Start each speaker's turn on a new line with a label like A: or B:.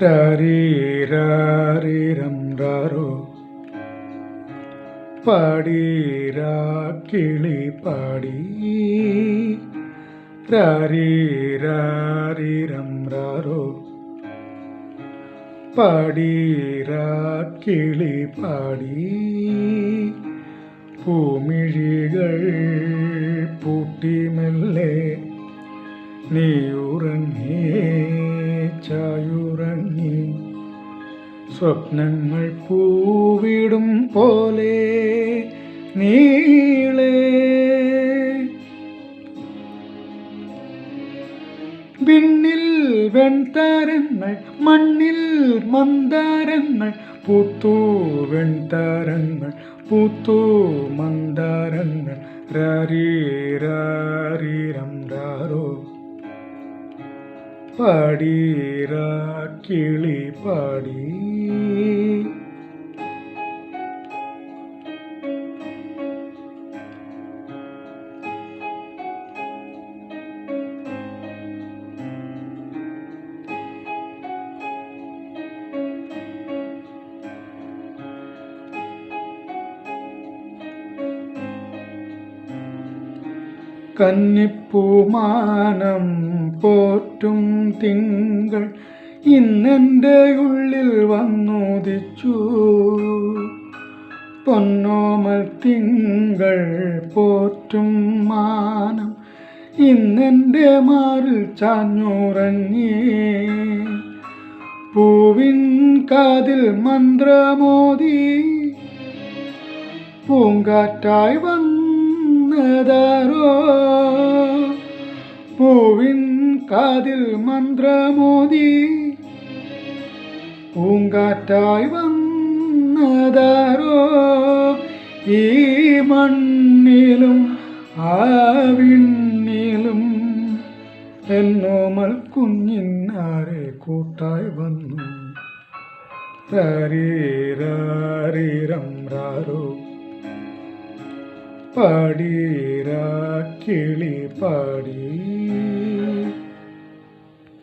A: രാരീരാരീരം രാരോ പാടീരാ കിളി പാടി രാരീരാരീരം രാരോ പാടീരാ കിളി പാടി പൂമിഴികൾ പൂട്ടി മെല്ലെ നീയുറങ്ങി ചായുറങ്ങി സ്വപ്നങ്ങൾ പൂവിടും പോലെ നീളേ വിണ്ണിൽ വെൺതാരങ്ങൾ മണ്ണിൽ മന്ദാരങ്ങൾ പൂത്തു വെൺതാരങ്ങൾ പൂത്തു മന്ദാരങ്ങൾ രാരീരാരീരം രാരോ പാടീരാ കിളി പാടി കന്നിപ്പൂമാനം പോറ്റും തിങ്കൾ ഇന്നെൻ്റെ ഉള്ളിൽ വന്നുദിച്ചു. പൊന്നോമൽ തിങ്കൾ പോറ്റും മാനം ഇന്നെൻ്റെ മാറിൽ ചാഞ്ഞുറങ്ങി. പൂവിൻ കാതിൽ മന്ത്രമോദി പൂങ്കാറ്റായി വന്നതാരോ. പൂവിൻ കാതിൽ മന്ത്രമോദി പൂങ്കാറ്റായി വന്നതാരോ. ഈ മണ്ണിലും ആ വിണ്ണിലും എന്നോമൽ കുഞ്ഞിനാരെ കൂട്ടായി വന്നു. രാരീരാരീരം രാരോ പാടീരാ കിളി പാടി.